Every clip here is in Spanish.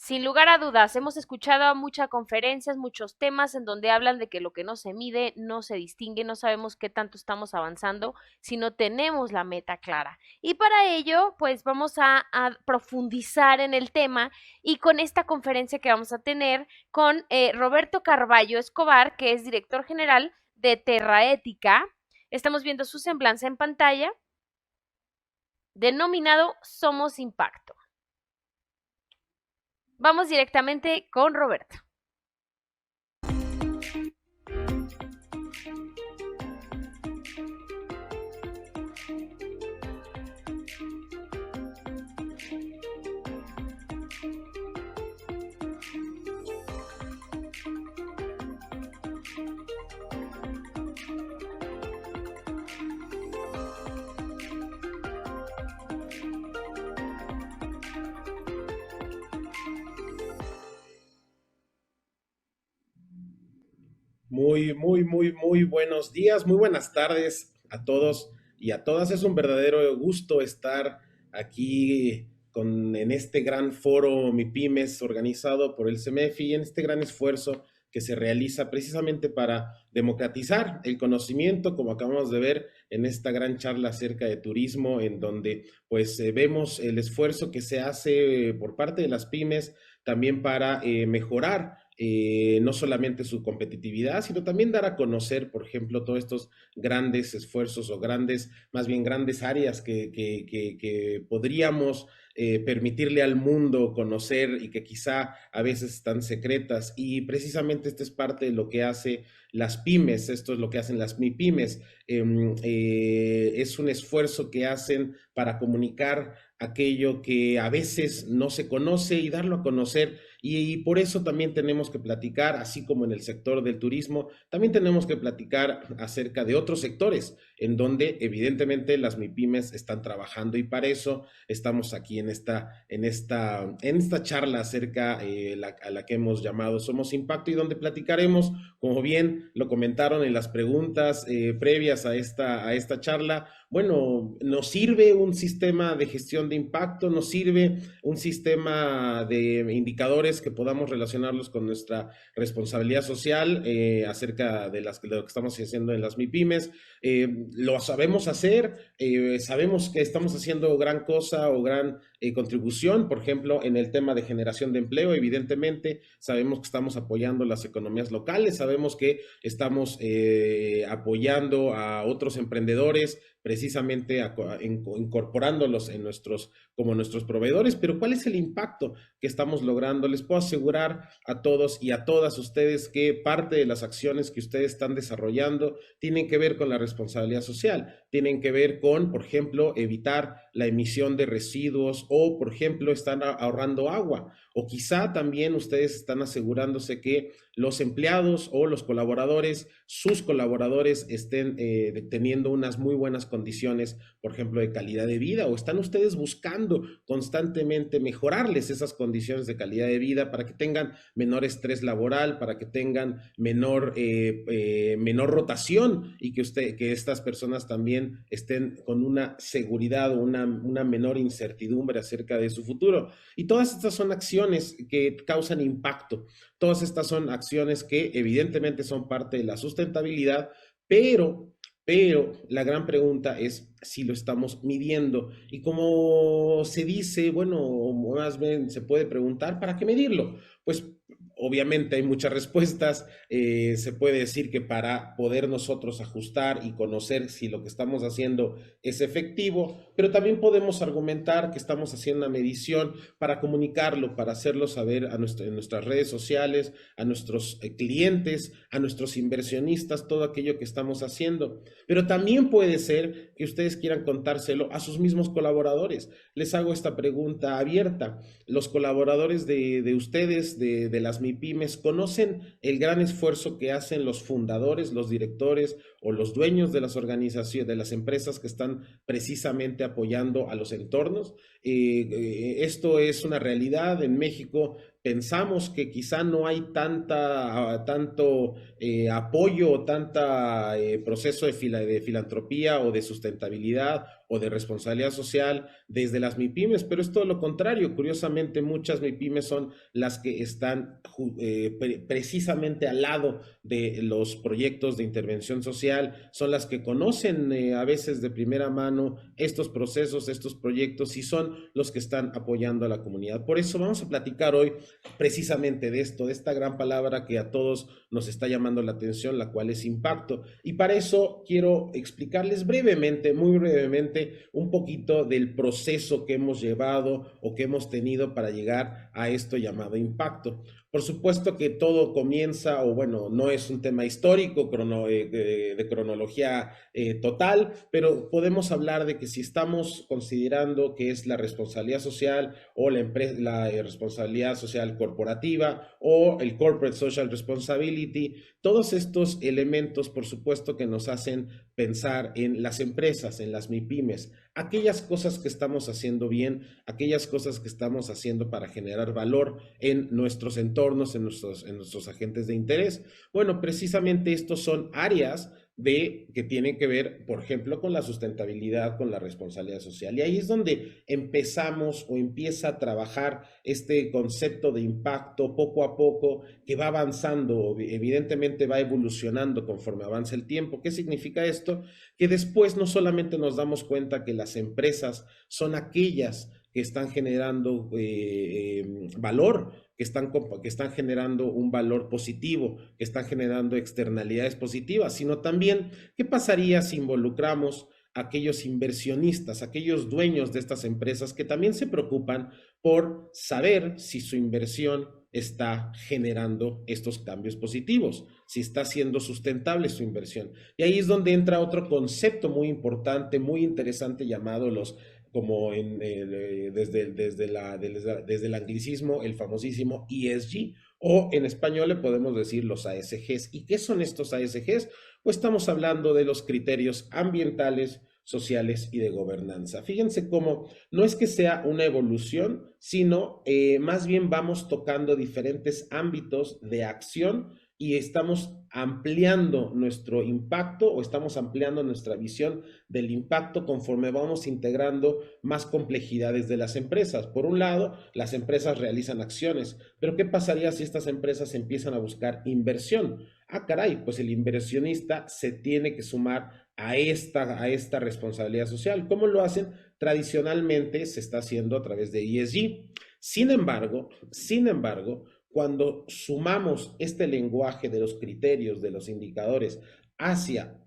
Sin lugar a dudas, hemos escuchado muchas conferencias, muchos temas en donde hablan de que lo que no se mide no se distingue, no sabemos qué tanto estamos avanzando si no tenemos la meta clara. Y para ello, pues vamos a profundizar en el tema y con esta conferencia que vamos a tener con Roberto Carballo Escobar, que es director general de Terraética. Estamos viendo su semblanza en pantalla, denominado Somos Impacto. Vamos directamente con Roberto. Muy buenos días, muy buenas tardes a todos y a todas. Es un verdadero gusto estar aquí en este gran foro MIPIMES organizado por el CEMEFI y en este gran esfuerzo que se realiza precisamente para democratizar el conocimiento, como acabamos de ver en esta gran charla acerca de turismo, en donde pues vemos el esfuerzo que se hace por parte de las pymes también para mejorar no solamente su competitividad, sino también dar a conocer, por ejemplo, todos estos grandes esfuerzos o grandes, más bien grandes áreas que podríamos permitirle al mundo conocer y que quizá a veces están secretas. Y precisamente esto es parte de lo que hace las pymes, esto es lo que hacen las MIPYMES. Es un esfuerzo que hacen para comunicar aquello que a veces no se conoce y darlo a conocer y por eso también tenemos que platicar, así como en el sector del turismo, también tenemos que platicar acerca de otros sectores en donde evidentemente las MIPYMES están trabajando y para eso estamos aquí en esta charla acerca a la que hemos llamado Somos Impacto y donde platicaremos, como bien lo comentaron en las preguntas previas a esta charla, bueno, nos sirve un sistema de gestión de impacto, nos sirve un sistema de indicadores que podamos relacionarlos con nuestra responsabilidad social acerca de lo que estamos haciendo en las MIPYMES. Lo sabemos hacer, sabemos que estamos haciendo gran cosa o gran contribución, por ejemplo, en el tema de generación de empleo, evidentemente, sabemos que estamos apoyando las economías locales, sabemos que estamos apoyando a otros emprendedores, precisamente incorporándolos como nuestros proveedores, pero ¿cuál es el impacto que estamos logrando? Les puedo asegurar a todos y a todas ustedes que parte de las acciones que ustedes están desarrollando tienen que ver con la responsabilidad social, tienen que ver con, por ejemplo, evitar la emisión de residuos o, por ejemplo, están ahorrando agua o quizá también ustedes están asegurándose que los empleados o los colaboradores, sus colaboradores estén teniendo unas muy buenas condiciones, por ejemplo, de calidad de vida o están ustedes buscando constantemente mejorarles esas condiciones de calidad de vida para que tengan menor estrés laboral, para que tengan menor rotación y que estas personas también estén con una seguridad o una menor incertidumbre acerca de su futuro. Y todas estas son acciones que causan impacto, todas estas son acciones que evidentemente son parte de la sustentabilidad, pero la gran pregunta es si lo estamos midiendo. Y como se dice, bueno, más bien se puede preguntar, ¿para qué medirlo? Pues obviamente hay muchas respuestas. Se puede decir que para poder nosotros ajustar y conocer si lo que estamos haciendo es efectivo, pero también podemos argumentar que estamos haciendo una medición para comunicarlo, para hacerlo saber en nuestras redes sociales, a nuestros clientes, a nuestros inversionistas, todo aquello que estamos haciendo. Pero también puede ser que ustedes quieran contárselo a sus mismos colaboradores. Les hago esta pregunta abierta. Los colaboradores de ustedes, de las MIPYMES, conocen el gran esfuerzo que hacen los fundadores, los directores o los dueños de las organizaciones, de las empresas que están precisamente apoyando a los entornos. Esto es una realidad en México. Pensamos que quizá no hay tanto apoyo o tanta proceso de filantropía o de sustentabilidad o de responsabilidad social desde las MIPIMES, pero es todo lo contrario. Curiosamente, muchas MIPIMES son las que están precisamente al lado de los proyectos de intervención social, son las que conocen a veces de primera mano estos procesos, estos proyectos, y son los que están apoyando a la comunidad. Por eso vamos a platicar hoy precisamente de esto, de esta gran palabra que a todos nos está llamando la atención, la cual es impacto. Y para eso quiero explicarles brevemente, muy brevemente, un poquito del proceso que hemos llevado o que hemos tenido para llegar a esto llamado impacto. Por supuesto que todo comienza, o bueno, no es un tema histórico, de cronología total, pero podemos hablar de que si estamos considerando que es la responsabilidad social o la responsabilidad social corporativa o el Corporate Social Responsibility, todos estos elementos, por supuesto, que nos hacen pensar en las empresas, en las MIPIMES, aquellas cosas que estamos haciendo bien, aquellas cosas que estamos haciendo para generar valor en nuestros entornos, en nuestros agentes de interés. Bueno, precisamente estos son áreas que tienen que ver, por ejemplo, con la sustentabilidad, con la responsabilidad social. Y ahí es donde empezamos o empieza a trabajar este concepto de impacto poco a poco, que va avanzando, evidentemente va evolucionando conforme avanza el tiempo. ¿Qué significa esto? Que después no solamente nos damos cuenta que las empresas son aquellas que están generando valor, que están generando un valor positivo, que están generando externalidades positivas, sino también qué pasaría si involucramos a aquellos inversionistas, aquellos dueños de estas empresas que también se preocupan por saber si su inversión está generando estos cambios positivos, si está siendo sustentable su inversión. Y ahí es donde entra otro concepto muy importante, muy interesante, llamado desde el anglicismo, el famosísimo ESG, o en español le podemos decir los ASGs. ¿Y qué son estos ASGs? Pues estamos hablando de los criterios ambientales, sociales y de gobernanza. Fíjense cómo no es que sea una evolución, sino más bien vamos tocando diferentes ámbitos de acción y estamos ampliando nuestro impacto, o estamos ampliando nuestra visión del impacto conforme vamos integrando más complejidades de las empresas. Por un lado, las empresas realizan acciones, pero ¿qué pasaría si estas empresas empiezan a buscar inversión? Ah, caray, pues el inversionista se tiene que sumar a esta responsabilidad social. ¿Cómo lo hacen? Tradicionalmente se está haciendo a través de ESG. Sin embargo, cuando sumamos este lenguaje de los criterios, de los indicadores, hacia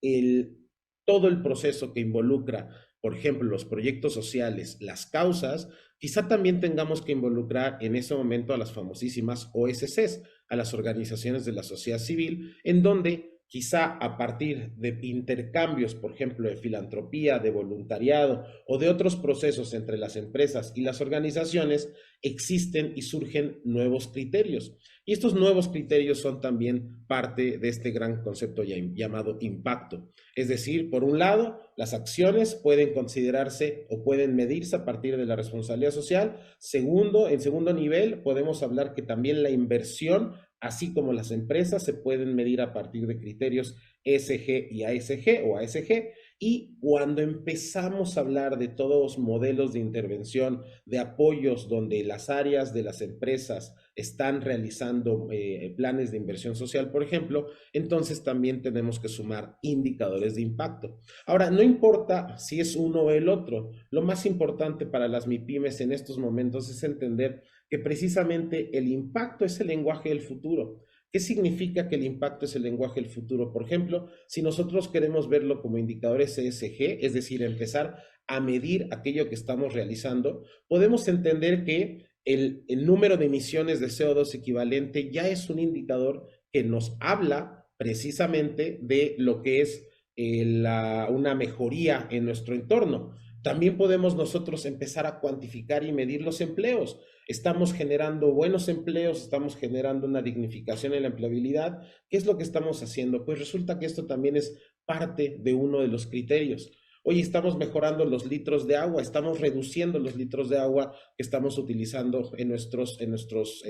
el, todo el proceso que involucra, por ejemplo, los proyectos sociales, las causas, quizá también tengamos que involucrar en ese momento a las famosísimas OSCs, a las organizaciones de la sociedad civil, en donde quizá a partir de intercambios, por ejemplo, de filantropía, de voluntariado o de otros procesos entre las empresas y las organizaciones, existen y surgen nuevos criterios. Y estos nuevos criterios son también parte de este gran concepto llamado impacto. Es decir, por un lado, las acciones pueden considerarse o pueden medirse a partir de la responsabilidad social. En segundo nivel, podemos hablar que también la inversión, así como las empresas, se pueden medir a partir de criterios ESG y ASG o ASG. Y cuando empezamos a hablar de todos modelos de intervención, de apoyos donde las áreas de las empresas están realizando planes de inversión social, por ejemplo, entonces también tenemos que sumar indicadores de impacto. Ahora, no importa si es uno o el otro, lo más importante para las MIPIMES en estos momentos es entender que precisamente el impacto es el lenguaje del futuro. ¿Qué significa que el impacto es el lenguaje del futuro? Por ejemplo, si nosotros queremos verlo como indicadores ESG, es decir, empezar a medir aquello que estamos realizando, podemos entender que el número de emisiones de CO2 equivalente ya es un indicador que nos habla precisamente de lo que es una mejoría en nuestro entorno. También podemos nosotros empezar a cuantificar y medir los empleos. Estamos generando buenos empleos, estamos generando una dignificación en la empleabilidad. ¿Qué es lo que estamos haciendo? Pues resulta que esto también es parte de uno de los criterios. Oye, estamos mejorando los litros de agua, estamos reduciendo los litros de agua que estamos utilizando en nuestros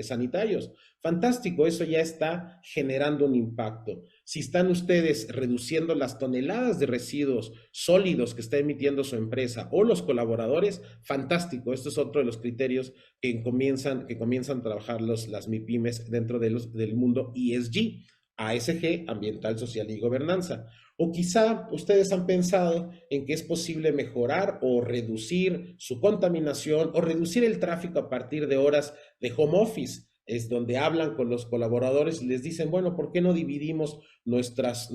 sanitarios. Fantástico, eso ya está generando un impacto. Si están ustedes reduciendo las toneladas de residuos sólidos que está emitiendo su empresa o los colaboradores, fantástico. Esto es otro de los criterios que comienzan a trabajar las MIPIMES dentro del mundo ESG, ASG, ambiental, social y gobernanza. O quizá ustedes han pensado en que es posible mejorar o reducir su contaminación o reducir el tráfico a partir de horas de home office. Es donde hablan con los colaboradores y les dicen, bueno, ¿por qué no dividimos nuestras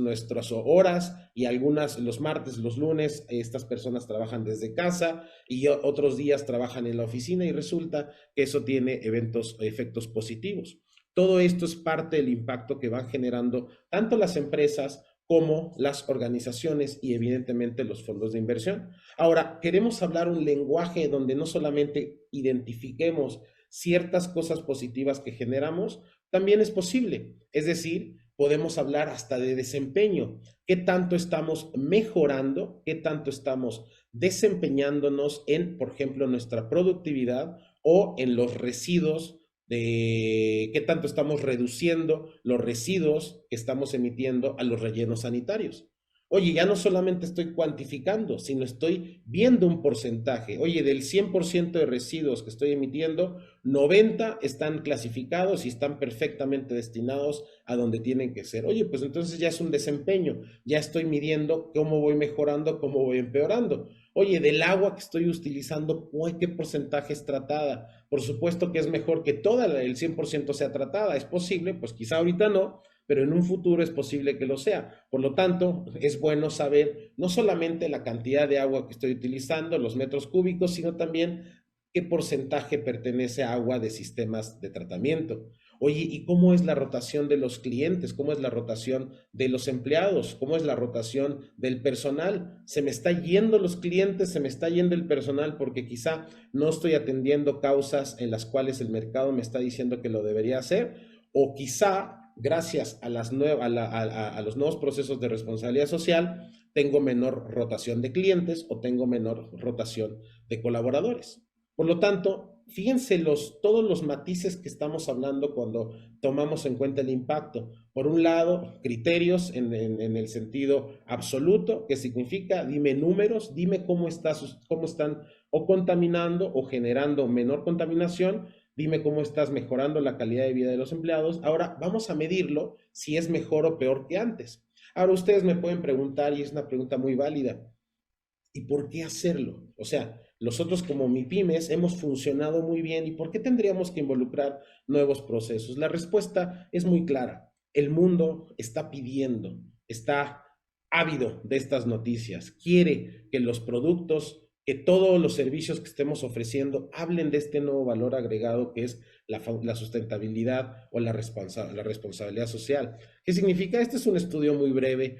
horas? Y algunas, los martes, los lunes, estas personas trabajan desde casa y otros días trabajan en la oficina y resulta que eso tiene efectos positivos. Todo esto es parte del impacto que van generando tanto las empresas como las organizaciones y evidentemente los fondos de inversión. Ahora, queremos hablar un lenguaje donde no solamente identifiquemos ciertas cosas positivas que generamos, también es posible. Es decir, podemos hablar hasta de desempeño. ¿Qué tanto estamos mejorando? ¿Qué tanto estamos desempeñándonos en, por ejemplo, nuestra productividad o en los residuos de qué tanto estamos reduciendo los residuos que estamos emitiendo a los rellenos sanitarios? Oye, ya no solamente estoy cuantificando, sino estoy viendo un porcentaje. Oye, del 100% de residuos que estoy emitiendo, 90 están clasificados y están perfectamente destinados a donde tienen que ser. Oye, pues entonces ya es un desempeño, ya estoy midiendo cómo voy mejorando, cómo voy empeorando. Oye, del agua que estoy utilizando, ¿qué porcentaje es tratada? Por supuesto que es mejor que toda el 100% sea tratada. ¿Es posible? Pues quizá ahorita no, pero en un futuro es posible que lo sea. Por lo tanto, es bueno saber no solamente la cantidad de agua que estoy utilizando, los metros cúbicos, sino también qué porcentaje pertenece a agua de sistemas de tratamiento. Oye, ¿y cómo es la rotación de los clientes? ¿Cómo es la rotación de los empleados? ¿Cómo es la rotación del personal? ¿Se me está yendo los clientes? ¿Se me está yendo el personal porque quizá no estoy atendiendo causas en las cuales el mercado me está diciendo que lo debería hacer? O quizá, gracias a los nuevos procesos de responsabilidad social, tengo menor rotación de clientes o tengo menor rotación de colaboradores. Por lo tanto, fíjense todos los matices que estamos hablando cuando tomamos en cuenta el impacto. Por un lado, criterios en el sentido absoluto, que significa, dime números, dime cómo están o contaminando o generando menor contaminación, dime cómo estás mejorando la calidad de vida de los empleados. Ahora vamos a medirlo si es mejor o peor que antes. Ahora ustedes me pueden preguntar, y es una pregunta muy válida, ¿y por qué hacerlo? O sea, nosotros como MIPIMES hemos funcionado muy bien y ¿por qué tendríamos que involucrar nuevos procesos? La respuesta es muy clara. El mundo está pidiendo, está ávido de estas noticias, quiere que los productos, que todos los servicios que estemos ofreciendo hablen de este nuevo valor agregado que es la sustentabilidad o la responsabilidad social. ¿Qué significa? Este es un estudio muy breve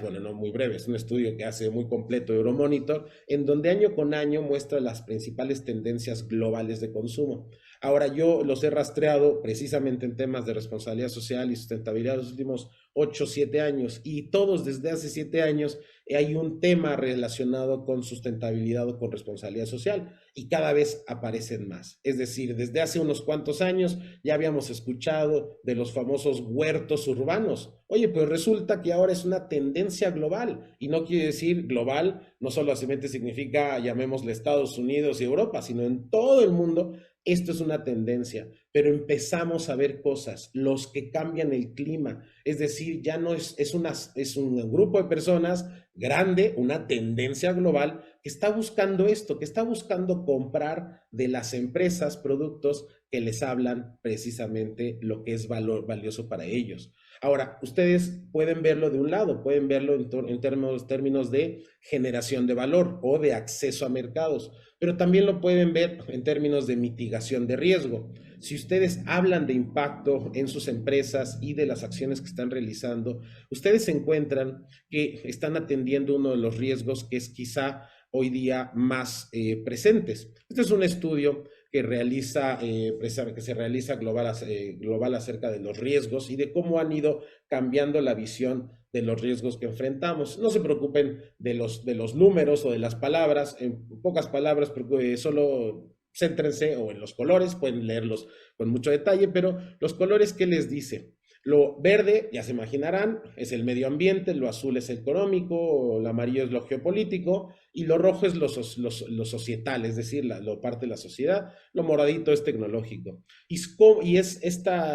bueno, no muy breve, es un estudio que hace muy completo Euromonitor, en donde año con año muestra las principales tendencias globales de consumo. Ahora yo los he rastreado precisamente en temas de responsabilidad social y sustentabilidad los últimos 8 o 7 años y todos desde hace 7 años hay un tema relacionado con sustentabilidad o con responsabilidad social y cada vez aparecen más. Es decir, desde hace unos cuantos años ya habíamos escuchado de los famosos huertos urbanos. Oye, pues resulta que ahora es una tendencia global y no quiere decir global, no solamente significa, llamémosle Estados Unidos y Europa, sino en todo el mundo. Esto es una tendencia, pero empezamos a ver cosas, los que cambian el clima, es decir, ya no es un grupo de personas grande, una tendencia global que está buscando esto, que está buscando comprar de las empresas productos que les hablan precisamente lo que es valioso para ellos. Ahora, ustedes pueden verlo de un lado, pueden verlo en términos de generación de valor o de acceso a mercados, pero también lo pueden ver en términos de mitigación de riesgo. Si ustedes hablan de impacto en sus empresas y de las acciones que están realizando, ustedes encuentran que están atendiendo uno de los riesgos que es quizá hoy día más presentes. Este es un estudio que realiza, que se realiza global acerca de los riesgos y de cómo han ido cambiando la visión de los riesgos que enfrentamos. No se preocupen de los números o de las palabras, en pocas palabras, solo céntrense o en los colores, pueden leerlos con mucho detalle, pero los colores, ¿qué les dice? Lo verde, ya se imaginarán, es el medio ambiente, lo azul es el económico, lo amarillo es lo geopolítico y lo rojo es lo societal, es decir, lo parte de la sociedad, lo moradito es tecnológico. Y es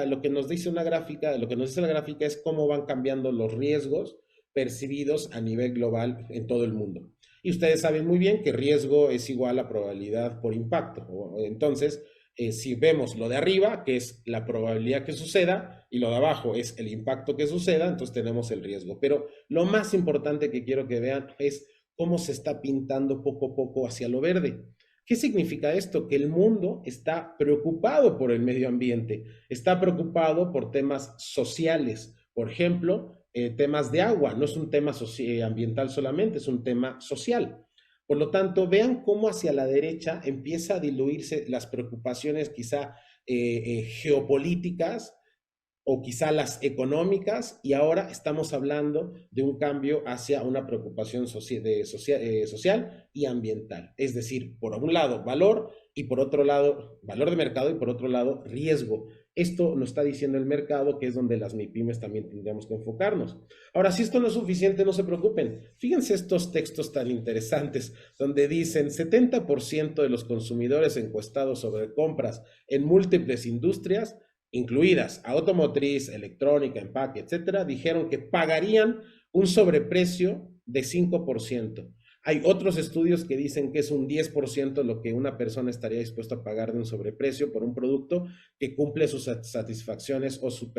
lo que nos dice una gráfica, lo que nos dice la gráfica es cómo van cambiando los riesgos percibidos a nivel global en todo el mundo. Y ustedes saben muy bien que riesgo es igual a probabilidad por impacto. Entonces, si vemos lo de arriba, que es la probabilidad que suceda, y lo de abajo es el impacto que suceda, entonces tenemos el riesgo. Pero lo más importante que quiero que vean es cómo se está pintando poco a poco hacia lo verde. ¿Qué significa esto? Que el mundo está preocupado por el medio ambiente, está preocupado por temas sociales. Por ejemplo, temas de agua, no es un tema ambiental solamente, es un tema social. Por lo tanto, vean cómo hacia la derecha empieza a diluirse las preocupaciones quizá geopolíticas o quizá las económicas, y ahora estamos hablando de un cambio hacia una preocupación social y ambiental. Es decir, por un lado, valor, y por otro lado, valor de mercado, y por otro lado, riesgo. Esto nos está diciendo el mercado, que es donde las MIPYMES también tendríamos que enfocarnos. Ahora, si esto no es suficiente, no se preocupen. Fíjense estos textos tan interesantes, donde dicen 70% de los consumidores encuestados sobre compras en múltiples industrias, incluidas automotriz, electrónica, empaque, etcétera, dijeron que pagarían un sobreprecio de 5%. Hay otros estudios que dicen que es un 10% lo que una persona estaría dispuesta a pagar de un sobreprecio por un producto que cumple sus satisfacciones o sus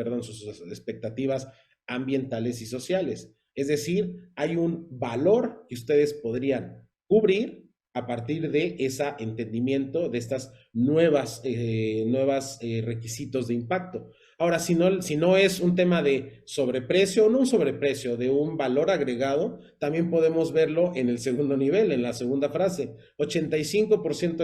expectativas ambientales y sociales. Es decir, hay un valor que ustedes podrían cubrir a partir de ese entendimiento de estas nuevas requisitos de impacto. Ahora, si no es un tema de sobreprecio o no un sobreprecio, de un valor agregado, también podemos verlo en el segundo nivel, en la segunda frase. 85%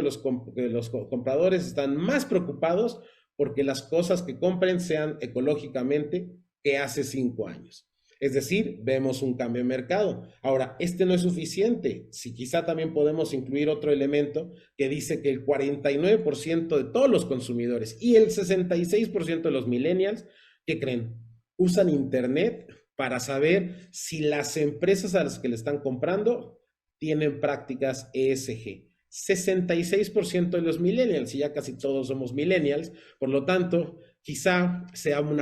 de los compradores están más preocupados porque las cosas que compren sean ecológicamente que hace 5 años. Es decir, vemos un cambio en mercado. Ahora, este no es suficiente. Si quizá también podemos incluir otro elemento que dice que el 49% de todos los consumidores y el 66% de los millennials, ¿qué creen? Usan Internet para saber si las empresas a las que le están comprando tienen prácticas ESG. 66% de los millennials, y ya casi todos somos millennials, por lo tanto, quizá sea un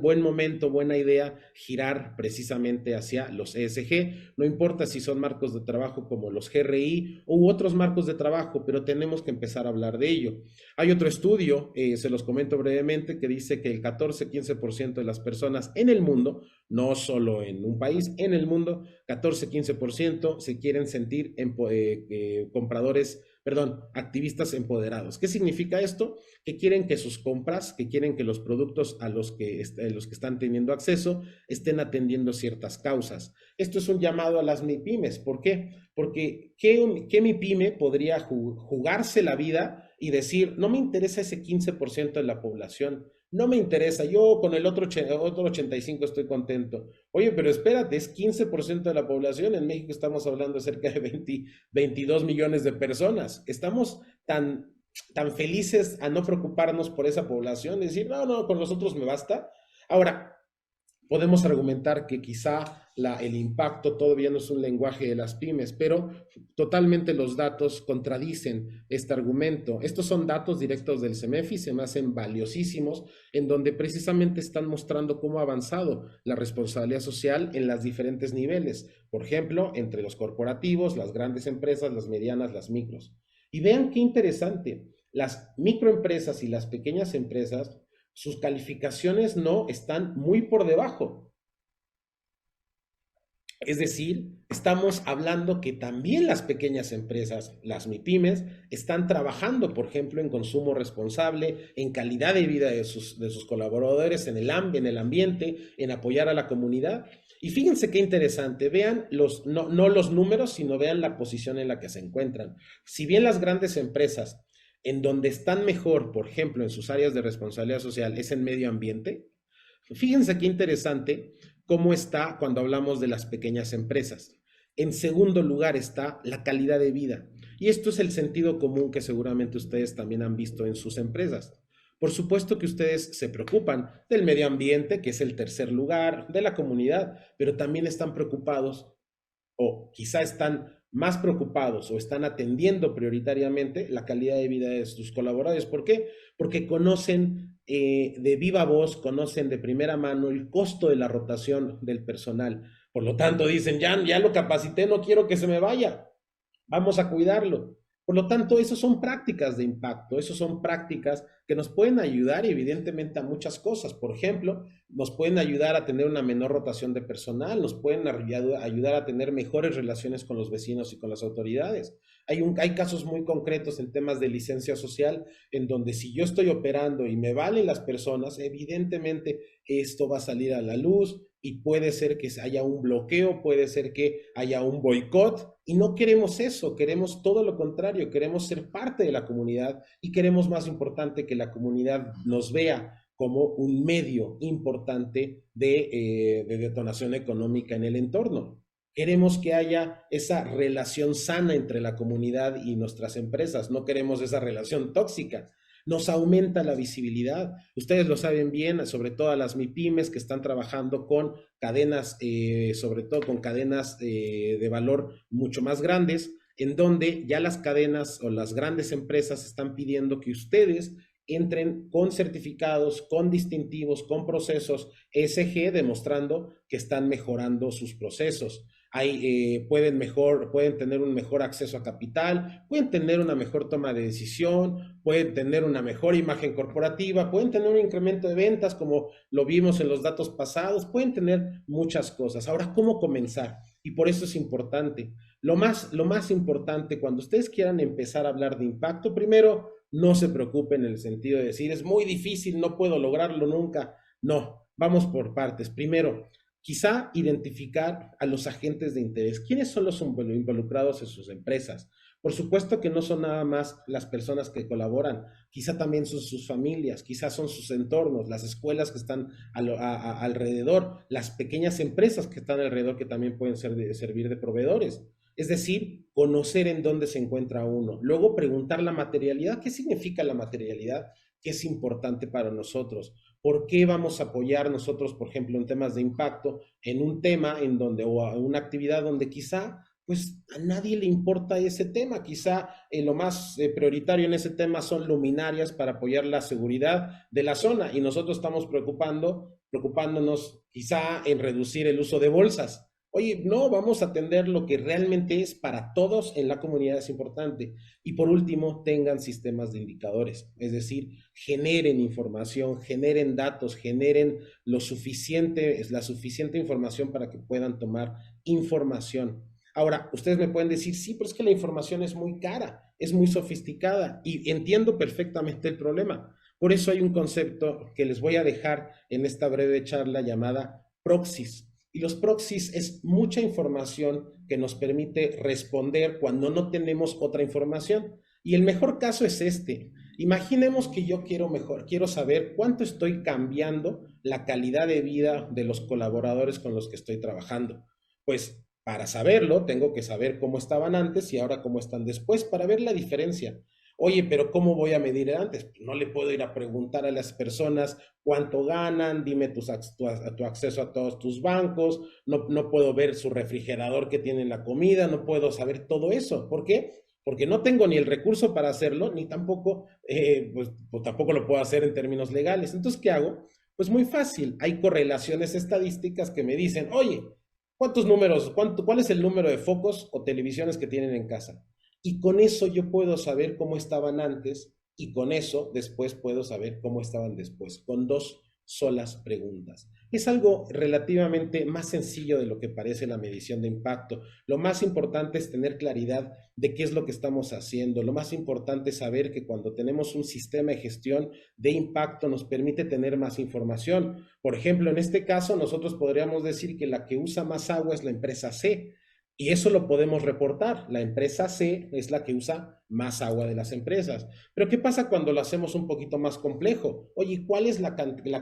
buen momento, buena idea girar precisamente hacia los ESG. No importa si son marcos de trabajo como los GRI u otros marcos de trabajo, pero tenemos que empezar a hablar de ello. Hay otro estudio, se los comento brevemente, que dice que el 14-15% de las personas en el mundo, no solo en un país, en el mundo, 14-15% se quieren sentir activistas empoderados. ¿Qué significa esto? Que quieren que sus compras, que quieren que los productos a los que están teniendo acceso estén atendiendo ciertas causas. Esto es un llamado a las MIPYMES. ¿Por qué? Porque ¿qué MIPYME podría jugarse la vida y decir, no me interesa ese 15% de la población, no me interesa, yo con el otro 85% estoy contento? Oye, pero espérate, es 15% de la población. En México estamos hablando de cerca de 22 millones de personas. Estamos tan felices a no preocuparnos por esa población, decir, no, con nosotros me basta. Ahora, podemos argumentar que quizá el impacto todavía no es un lenguaje de las pymes, pero totalmente los datos contradicen este argumento. Estos son datos directos del CEMEFI, se me hacen valiosísimos, en donde precisamente están mostrando cómo ha avanzado la responsabilidad social en los diferentes niveles. Por ejemplo, entre los corporativos, las grandes empresas, las medianas, las micros. Y vean qué interesante, las microempresas y las pequeñas empresas, sus calificaciones no están muy por debajo. Es decir, estamos hablando que también las pequeñas empresas, las MIPYMES, están trabajando, por ejemplo, en consumo responsable, en calidad de vida de sus colaboradores, en el ambiente, en apoyar a la comunidad. Y fíjense qué interesante, vean no los números, sino vean la posición en la que se encuentran. Si bien las grandes empresas en donde están mejor, por ejemplo, en sus áreas de responsabilidad social, es en medio ambiente. Fíjense qué interesante cómo está cuando hablamos de las pequeñas empresas. En segundo lugar está la calidad de vida. Y esto es el sentido común que seguramente ustedes también han visto en sus empresas. Por supuesto que ustedes se preocupan del medio ambiente, que es el tercer lugar, de la comunidad, pero también están preocupados o quizá están más preocupados o están atendiendo prioritariamente la calidad de vida de sus colaboradores. ¿Por qué? Porque conocen de viva voz, conocen de primera mano el costo de la rotación del personal. Por lo tanto, dicen, ya lo capacité, no quiero que se me vaya, vamos a cuidarlo. Por lo tanto, eso son prácticas de impacto, eso son prácticas que nos pueden ayudar evidentemente a muchas cosas. Por ejemplo, nos pueden ayudar a tener una menor rotación de personal, nos pueden ayudar a tener mejores relaciones con los vecinos y con las autoridades. Hay casos muy concretos en temas de licencia social en donde si yo estoy operando y me valen las personas, evidentemente esto va a salir a la luz y puede ser que haya un bloqueo, puede ser que haya un boicot y no queremos eso, queremos todo lo contrario, queremos ser parte de la comunidad y queremos más importante que la comunidad nos vea como un medio importante de detonación económica en el entorno. Queremos que haya esa relación sana entre la comunidad y nuestras empresas, no queremos esa relación tóxica. Nos aumenta la visibilidad. Ustedes lo saben bien, sobre todo a las MIPIMES que están trabajando con cadenas, sobre todo con cadenas de valor mucho más grandes, en donde ya las cadenas o las grandes empresas están pidiendo que ustedes entren con certificados, con distintivos, con procesos ESG, demostrando que están mejorando sus procesos. Pueden tener un mejor acceso a capital, pueden tener una mejor toma de decisión, pueden tener una mejor imagen corporativa, pueden tener un incremento de ventas como lo vimos en los datos pasados, pueden tener muchas cosas. Ahora, ¿cómo comenzar? Y por eso es importante. Lo más importante cuando ustedes quieran empezar a hablar de impacto, primero, no se preocupen en el sentido de decir, es muy difícil, no puedo lograrlo nunca. No, vamos por partes. Primero, quizá identificar a los agentes de interés. ¿Quiénes son los involucrados en sus empresas? Por supuesto que no son nada más las personas que colaboran, quizá también son sus familias, quizá son sus entornos, las escuelas que están alrededor, las pequeñas empresas que están alrededor que también pueden servir de proveedores. Es decir, conocer en dónde se encuentra uno. Luego preguntar la materialidad. ¿Qué significa la materialidad? ¿Qué es importante para nosotros? ¿Por qué vamos a apoyar nosotros, por ejemplo, en temas de impacto, en un tema en donde, o en una actividad donde quizá, pues a nadie le importa ese tema? Quizá lo más prioritario en ese tema son luminarias para apoyar la seguridad de la zona y nosotros estamos preocupándonos quizá en reducir el uso de bolsas. Oye, no, vamos a atender lo que realmente es para todos en la comunidad, es importante. Y por último, tengan sistemas de indicadores, es decir, generen información, generen datos, generen la suficiente información para que puedan tomar información. Ahora, ustedes me pueden decir, sí, pero es que la información es muy cara, es muy sofisticada y entiendo perfectamente el problema. Por eso hay un concepto que les voy a dejar en esta breve charla llamada proxies. Y los proxies es mucha información que nos permite responder cuando no tenemos otra información. Y el mejor caso es este. Imaginemos que yo quiero saber cuánto estoy cambiando la calidad de vida de los colaboradores con los que estoy trabajando. Pues para saberlo, tengo que saber cómo estaban antes y ahora cómo están después para ver la diferencia. Oye, pero ¿cómo voy a medir antes? Pues no le puedo ir a preguntar a las personas cuánto ganan, dime tu acceso a todos tus bancos, no puedo ver su refrigerador que tiene la comida, no puedo saber todo eso. ¿Por qué? Porque no tengo ni el recurso para hacerlo, ni tampoco, pues tampoco lo puedo hacer en términos legales. Entonces, ¿qué hago? Pues muy fácil, hay correlaciones estadísticas que me dicen, oye, ¿cuál es el número de focos o televisiones que tienen en casa? Y con eso yo puedo saber cómo estaban antes y con eso después puedo saber cómo estaban después, con dos solas preguntas. Es algo relativamente más sencillo de lo que parece la medición de impacto. Lo más importante es tener claridad de qué es lo que estamos haciendo. Lo más importante es saber que cuando tenemos un sistema de gestión de impacto nos permite tener más información. Por ejemplo, en este caso nosotros podríamos decir que la que usa más agua es la empresa C, Y eso lo podemos reportar. La empresa C es la que usa más agua de las empresas. Pero ¿qué pasa cuando lo hacemos un poquito más complejo? Oye, ¿cuál es la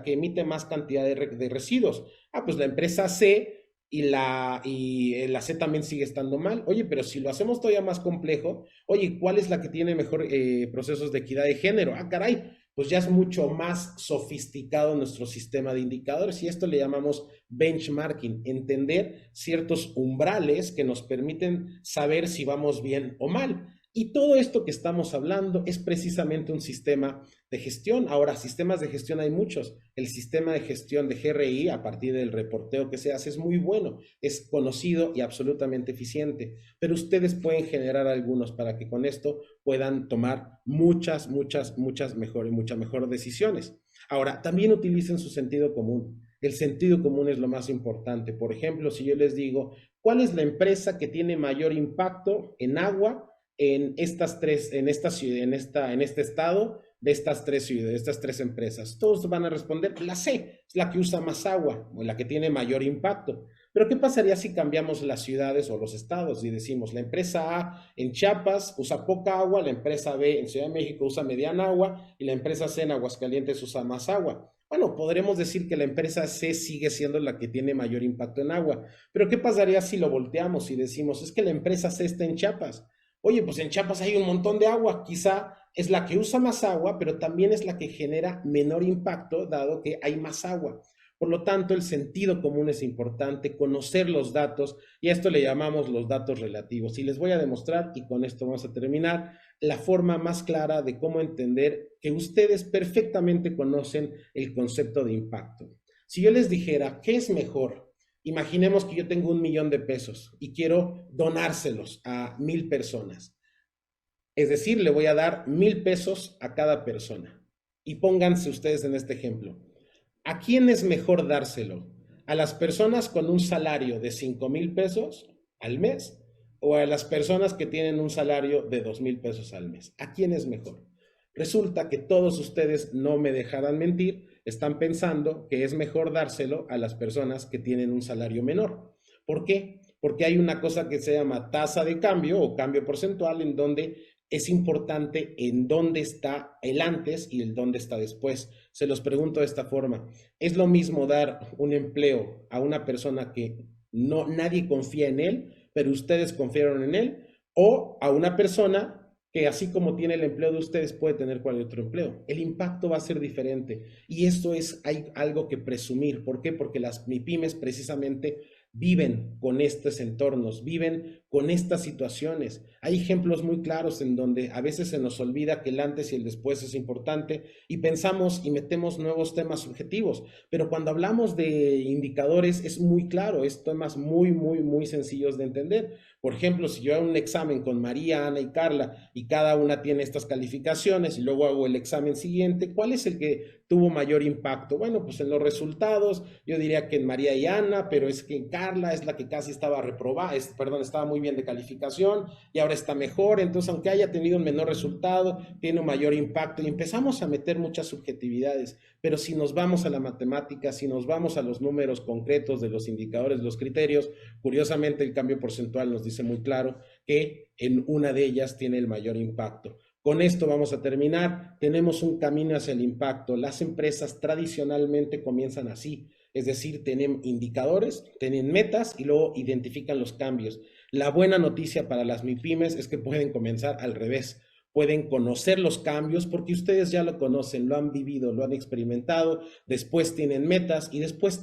que emite más cantidad de residuos? Ah, pues la empresa C y la C también sigue estando mal. Oye, pero si lo hacemos todavía más complejo, oye, ¿cuál es la que tiene mejor procesos de equidad de género? Ah, caray, pues ya es mucho más sofisticado nuestro sistema de indicadores y esto le llamamos benchmarking, entender ciertos umbrales que nos permiten saber si vamos bien o mal. Y todo esto que estamos hablando es precisamente un sistema de gestión. Ahora, sistemas de gestión hay muchos. El sistema de gestión de GRI, a partir del reporteo que se hace, es muy bueno, es conocido y absolutamente eficiente. Pero ustedes pueden generar algunos para que con esto puedan tomar muchas mejores decisiones. Ahora, también utilicen su sentido común. El sentido común es lo más importante. Por ejemplo, si yo les digo, ¿cuál es la empresa que tiene mayor impacto en agua en estas tres, en esta ciudad, en este estado de estas tres ciudades, de estas tres empresas? Todos van a responder, la C, es la que usa más agua o la que tiene mayor impacto. Pero ¿qué pasaría si cambiamos las ciudades o los estados y decimos, la empresa A en Chiapas usa poca agua, la empresa B en Ciudad de México usa mediana agua y la empresa C en Aguascalientes usa más agua? Bueno, podremos decir que la empresa C sigue siendo la que tiene mayor impacto en agua, pero ¿qué pasaría si lo volteamos y decimos, es que la empresa C está en Chiapas? Oye, pues en Chiapas hay un montón de agua, quizá es la que usa más agua, pero también es la que genera menor impacto, dado que hay más agua. Por lo tanto, el sentido común es importante, conocer los datos, y a esto le llamamos los datos relativos. Y les voy a demostrar, y con esto vamos a terminar, la forma más clara de cómo entender que ustedes perfectamente conocen el concepto de impacto. Si yo les dijera, ¿qué es mejor? Imaginemos que yo tengo 1 millón de pesos y quiero donárselos a 1000 personas. Es decir, le voy a dar 1000 pesos a cada persona. Y pónganse ustedes en este ejemplo. ¿A quién es mejor dárselo? ¿A las personas con un salario de 5000 pesos al mes o a las personas que tienen un salario de 2000 pesos al mes? ¿A quién es mejor? Resulta que todos ustedes, no me dejarán mentir, están pensando que es mejor dárselo a las personas que tienen un salario menor. ¿Por qué? Porque hay una cosa que se llama tasa de cambio o cambio porcentual, en donde es importante en dónde está el antes y el dónde está después. Se los pregunto de esta forma. ¿Es lo mismo dar un empleo a una persona que no nadie confía en él, pero ustedes confiaron en él? ¿O a una persona que así como tiene el empleo de ustedes puede tener cualquier otro empleo? El impacto va a ser diferente. Y esto hay algo que presumir. ¿Por qué? Porque las MIPIMES precisamente viven con estos entornos, viven con estas situaciones. Hay ejemplos muy claros en donde a veces se nos olvida que el antes y el después es importante y pensamos y metemos nuevos temas subjetivos, pero cuando hablamos de indicadores es muy claro, es temas muy sencillos de entender. Por ejemplo, si yo hago un examen con María, Ana y Carla y cada una tiene estas calificaciones y luego hago el examen siguiente, ¿cuál es el que tuvo mayor impacto? Bueno, pues en los resultados yo diría que en María y Ana, pero es que en Carla es la que casi estaba reprobada, perdón, estaba muy bien de calificación y ahora está mejor. Entonces, aunque haya tenido un menor resultado, tiene un mayor impacto y empezamos a meter muchas subjetividades. Pero si nos vamos a la matemática, si nos vamos a los números concretos de los indicadores, los criterios, curiosamente el cambio porcentual nos dice muy claro que en una de ellas tiene el mayor impacto. Con esto vamos a terminar. Tenemos un camino hacia el impacto. Las empresas tradicionalmente comienzan así, es decir, tienen indicadores, tienen metas y luego identifican los cambios. La buena noticia para las MIPIMES es que pueden comenzar al revés. Pueden conocer los cambios porque ustedes ya lo conocen, lo han vivido, lo han experimentado, después tienen metas y después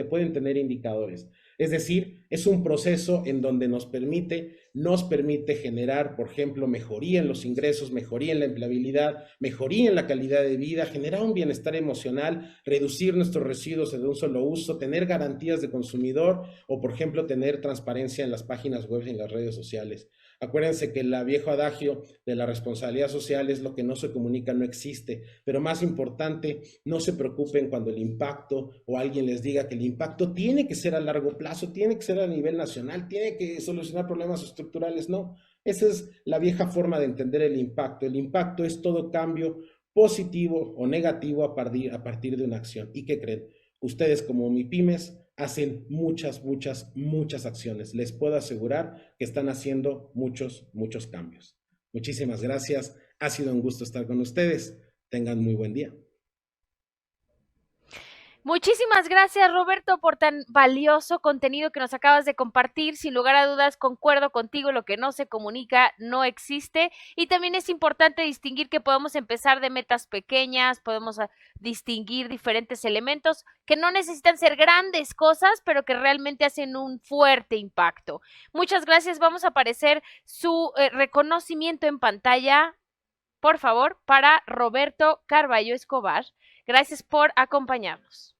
pueden tener indicadores. Es decir, es un proceso en donde nos permite generar, por ejemplo, mejoría en los ingresos, mejoría en la empleabilidad, mejoría en la calidad de vida, generar un bienestar emocional, reducir nuestros residuos de un solo uso, tener garantías de consumidor o, por ejemplo, tener transparencia en las páginas web y en las redes sociales. Acuérdense que el viejo adagio de la responsabilidad social es lo que no se comunica, no existe. Pero más importante, no se preocupen cuando el impacto o alguien les diga que el impacto tiene que ser a largo plazo, tiene que ser a nivel nacional, tiene que solucionar problemas estructurales. No, esa es la vieja forma de entender el impacto. El impacto es todo cambio positivo o negativo a partir de una acción. ¿Y qué creen? Ustedes como MIPIMES hacen muchas, muchas, muchas acciones. Les puedo asegurar que están haciendo muchos, muchos cambios. Muchísimas gracias. Ha sido un gusto estar con ustedes. Tengan muy buen día. Muchísimas gracias, Roberto, por tan valioso contenido que nos acabas de compartir. Sin lugar a dudas, concuerdo contigo, lo que no se comunica no existe. Y también es importante distinguir que podemos empezar de metas pequeñas, podemos distinguir diferentes elementos que no necesitan ser grandes cosas, pero que realmente hacen un fuerte impacto. Muchas gracias. Vamos a aparecer su reconocimiento en pantalla, por favor, para Roberto Carballo Escobar. Gracias por acompañarnos.